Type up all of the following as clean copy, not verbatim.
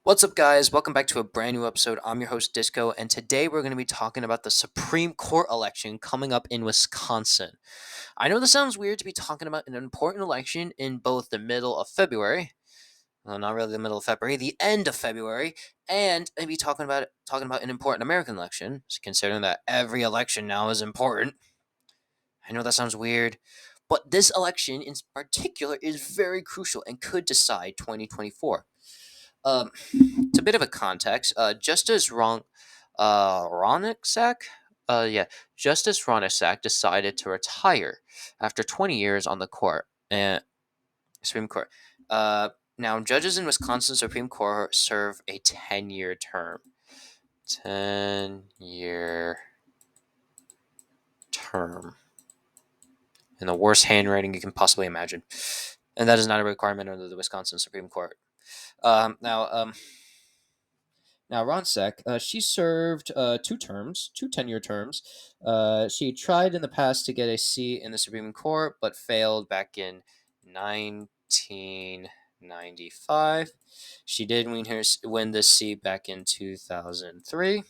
What's up, guys? Welcome back to a brand new episode. I'm your host, Disco, and today we're going to be talking about the Supreme Court election coming up in Wisconsin. I know this sounds weird to be talking about an important election in both the middle of February, well, not really the middle of February, the end of February, and maybe talking about an important American election, considering that every election now is important. I know that sounds weird, but this election in particular is very crucial and could decide 2024. It's a bit of a context. Ronczak, yeah, Justice Ronczak decided to retire after 20 years on the court and Supreme Court. Uh, Now judges in Wisconsin Supreme Court serve a 10-year term. 10-year term. In the worst handwriting you can possibly imagine. And that is not a requirement under the Wisconsin Supreme Court. Now, Ronsek, she served two terms, two 10-year terms. She tried in the past to get a seat in the Supreme Court, but failed back in 1995. She did win this seat back in 2003,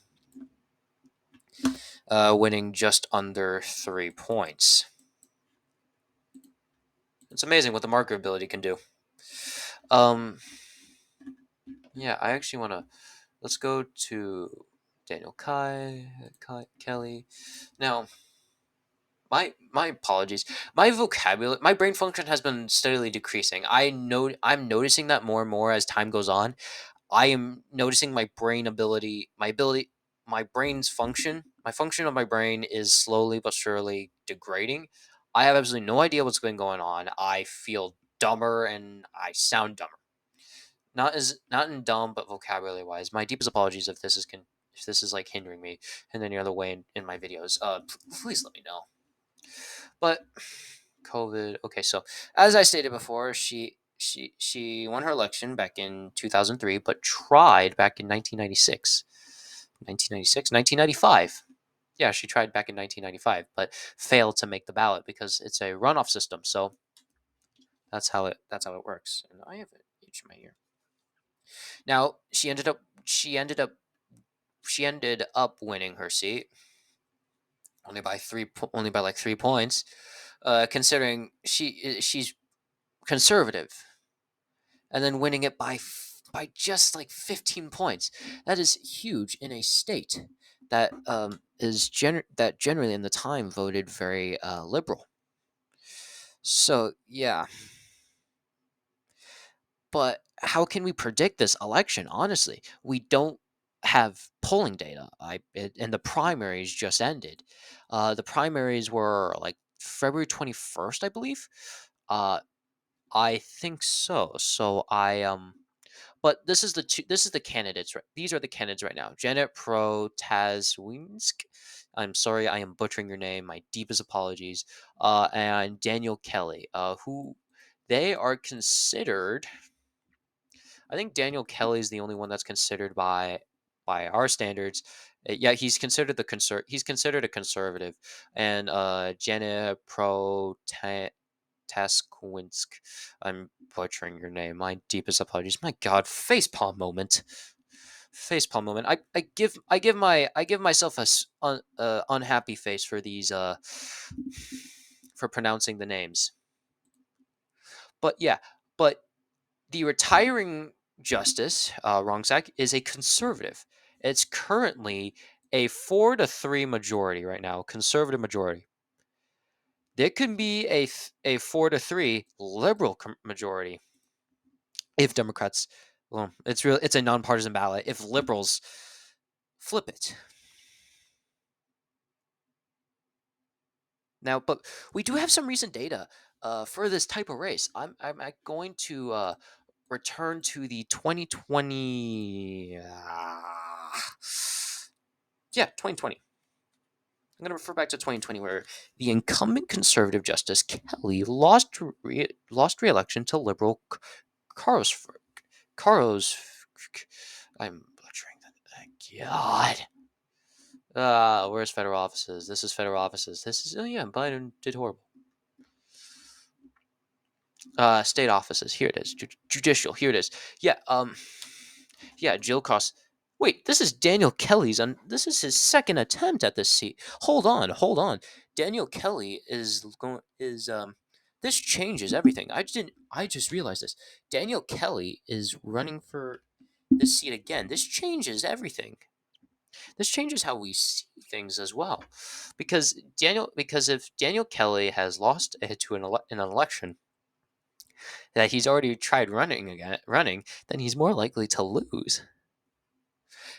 winning just under 3 points. It's amazing what the marketability can do. Yeah, I actually want to. Let's go to Daniel Kelly. Now, my apologies. My vocabulary, my brain function has been steadily decreasing. I'm noticing that more and more as time goes on. I am noticing my brain's function. My function of my brain is slowly but surely degrading. I have absolutely no idea what's been going on. I feel dumber and I sound dumber. Not in dumb, but vocabulary wise. My deepest apologies if this is like hindering me in any other way in my videos. Please let me know. But COVID. Okay, so as I stated before, she won her election back in 2003, but tried back in 1996. 1996, 1995. Yeah, she tried back in 1995, but failed to make the ballot because it's a runoff system. So that's how it works. And I have it each my ear. Now she ended up winning her seat only by like 3 points. Considering she's conservative, and then winning it by just like 15 points. That is huge in a state that that generally in the time voted very liberal. So yeah, but how can we predict this election? Honestly, we don't have polling data. And the primaries just ended. The primaries were like February 21st, I believe. Uh, I think so. But this is the candidates. Right? These are the candidates right now. Janet Protasiewicz. I'm sorry, I am butchering your name. My deepest apologies. And Daniel Kelly, who they are considered. I think Daniel Kelly is the only one that's considered by our standards. Yeah, he's considered a conservative, and Janet Protasiewicz. Taskwinsk. I'm butchering your name. My deepest apologies. My God, facepalm moment. Facepalm moment. I give myself unhappy face for these for pronouncing the names. But yeah, but the retiring justice Rongsak is a conservative. It's currently a 4-3 majority right now, conservative majority. There can be a 4-3 liberal majority if Democrats, well, it's a nonpartisan ballot. If liberals flip it now, but we do have some recent data for this type of race. I'm going to return to the 2020. Yeah, 2020. I'm going to refer back to 2020, where the incumbent conservative Justice Kelly lost re-election to liberal Carlos. Carlos. I'm butchering that. God. Where's federal offices? This is federal offices. This is, oh yeah, Biden did horrible. State offices. Here it is. Judicial. Here it is. Yeah. Yeah, Jill Cost. Wait, this is Daniel Kelly's. This is his second attempt at this seat. Hold on, hold on. Daniel Kelly is going. Is This changes everything. I just realized this. Daniel Kelly is running for this seat again. This changes everything. This changes how we see things as well, because if Daniel Kelly has lost to an election that he's already tried running, then he's more likely to lose.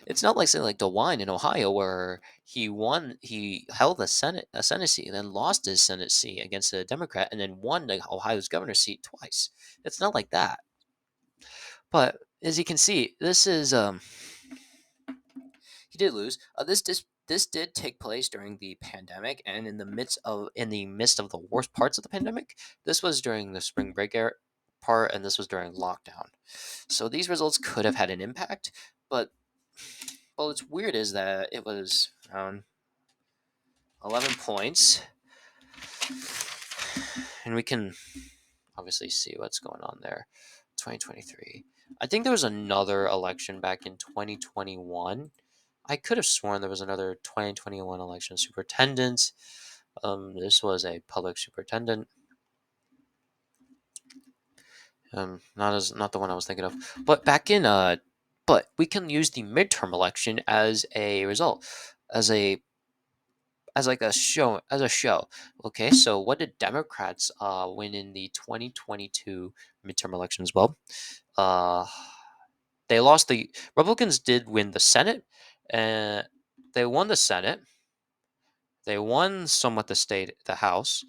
It's not like something like DeWine in Ohio where he held a Senate seat, then lost his Senate seat against a Democrat, and then won the Ohio's governor seat twice. It's not like that. But as you can see, this is he did lose. This did take place during the pandemic and in the midst of the worst parts of the pandemic. This was during the spring break part, and this was during lockdown. So these results could have had an impact, but well, what's weird is that it was around 11 points, and we can obviously see what's going on there. 2023. I think there was another election back in 2021. I could have sworn there was another 2021 election superintendent. This was a public superintendent. Not the one I was thinking of. But but we can use the midterm election as a result, as a as like a show. Okay, so what did Democrats win in the 2022 midterm elections? Well, uh, they lost the Republicans did win the Senate, and they won the Senate. They won somewhat the House.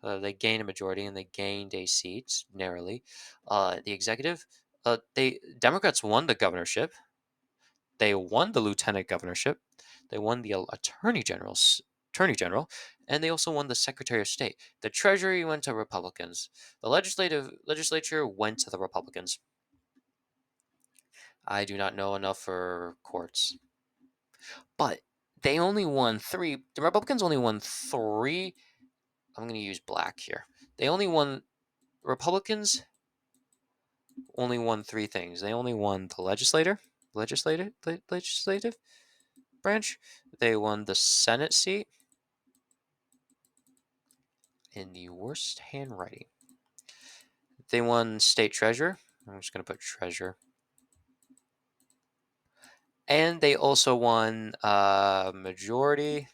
They gained a majority and they gained a seat narrowly. The executive, they Democrats won the governorship. They won the lieutenant governorship. They won the attorney general, and they also won the secretary of state. The treasury went to Republicans. The legislature went to the Republicans. I do not know enough for courts, but they only won three. The Republicans only won three. I'm going to use black here. They only won. Republicans only won three things. They only won the legislative branch. They won the Senate seat in the worst handwriting. They won state treasurer. I'm just going to put treasurer. And they also won majority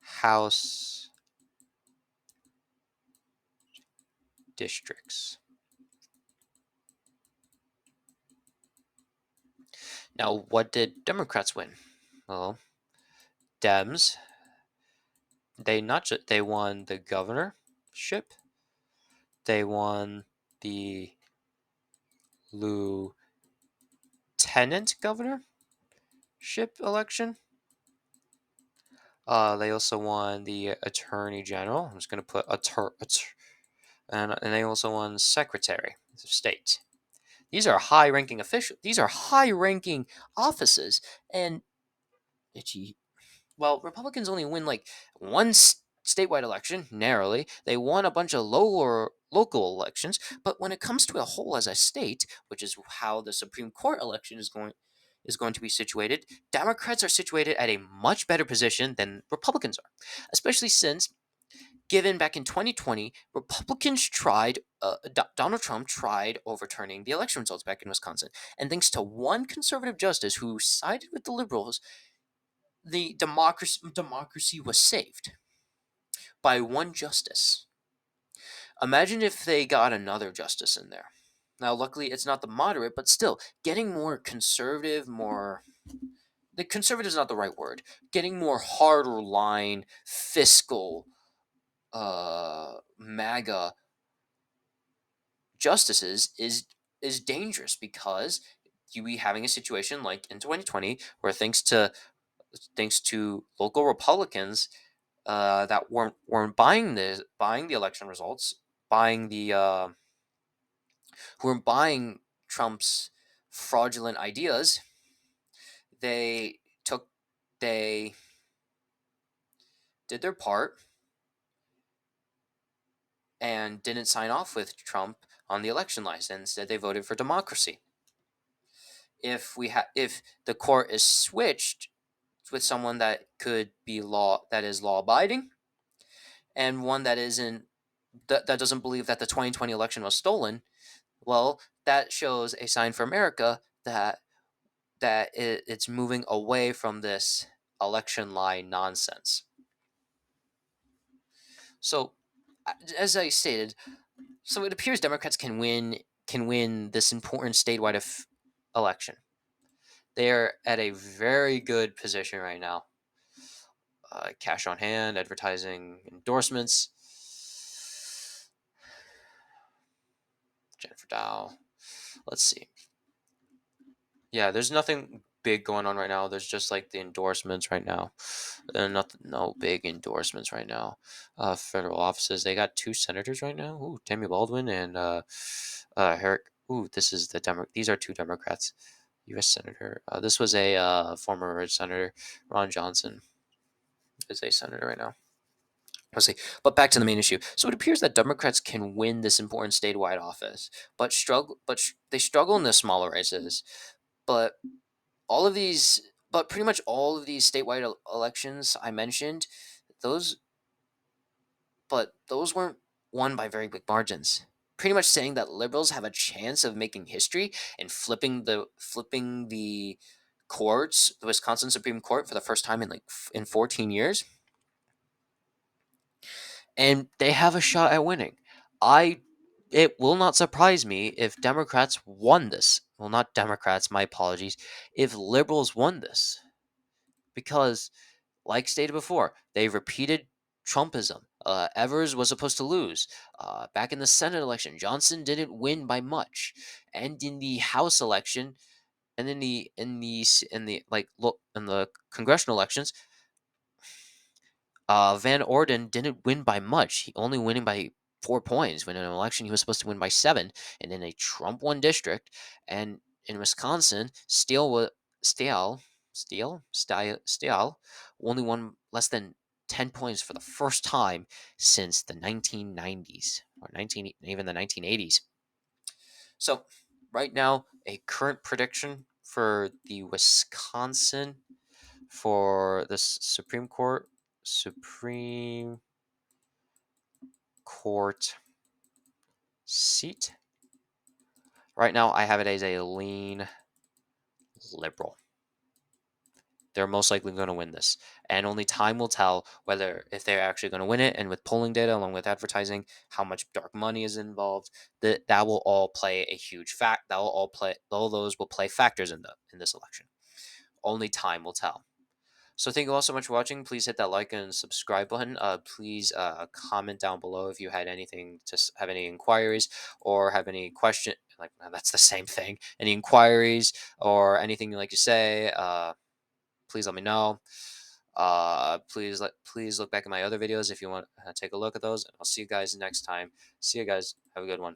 House districts. Now, what did Democrats win? Well, Dems, they won the governorship. They won the lieutenant governorship election. They also won the attorney general. I'm just going to put and they also won secretary of state. These are high-ranking officials. These are high-ranking offices, and itchy. Well, Republicans only win like one statewide election narrowly. They won a bunch of lower local elections, but when it comes to a whole as a state, which is how the Supreme Court election is going to be situated, Democrats are situated at a much better position than Republicans are, especially since given back in 2020, Donald Trump tried overturning the election results back in Wisconsin. And thanks to one conservative justice who sided with the liberals, the democracy was saved by one justice. Imagine if they got another justice in there. Now, luckily, it's not the moderate, but still, getting more conservative, more. The conservative is not the right word. Getting more harder line, fiscal, MAGA justices is dangerous because you be having a situation like in 2020 where thanks to local Republicans that weren't buying the election results, buying the who weren't buying Trump's fraudulent ideas, they took they did their part and didn't sign off with Trump on the election license. Instead, they voted for democracy. if the court is switched with someone that could be that is law abiding, and one that isn't, that doesn't believe that the 2020 election was stolen, well, that shows a sign for America that it's moving away from this election lie nonsense. So, as I stated, so it appears Democrats can win this important statewide election. They are at a very good position right now. Cash on hand, advertising, endorsements. Jennifer Dow. Let's see. Yeah, there's nothing big going on right now. There's just like the endorsements right now. No big endorsements right now. Federal offices. They got two senators right now. Ooh, Tammy Baldwin and Herrick. Ooh, this is the Demo. These are two Democrats. U.S. senator. This was a former senator. Ron Johnson is a senator right now. Let's see. But back to the main issue. So it appears that Democrats can win this important statewide office, but they struggle in the smaller races. But all of these, but pretty much all of these statewide elections I mentioned, those, but those weren't won by very big margins. Pretty much saying that liberals have a chance of making history and flipping the courts, the Wisconsin Supreme Court, for the first time in in 14 years, and they have a shot at winning. I It will not surprise me if Democrats won this. Well, not Democrats, my apologies. If liberals won this, because, like stated before, they repeated Trumpism. Evers was supposed to lose. Back in the Senate election, Johnson didn't win by much, and in the House election, and in the congressional elections, Van Orden didn't win by much. He only winning by 4 points. When in an election he was supposed to win by 7, and in a Trump won district, and in Wisconsin, Steele only won less than 10 points for the first time since the 1990s, or 19 even the 1980s. So right now, a current prediction for the Wisconsin, for the Supreme Court seat. Right now, I have it as a lean liberal. They're most likely going to win this, and only time will tell whether if they're actually going to win it. And with polling data, along with advertising, how much dark money is involved, that will all play a huge fact. That will all play. All those will play factors in this election. Only time will tell. So thank you all so much for watching. Please hit that like and subscribe button. Please comment down below if you had anything to have any inquiries or have any question. Like that's the same thing. Any inquiries or anything you'd like to say, please let me know. Please look back at my other videos if you want to take a look at those. I'll see you guys next time. See you guys. Have a good one.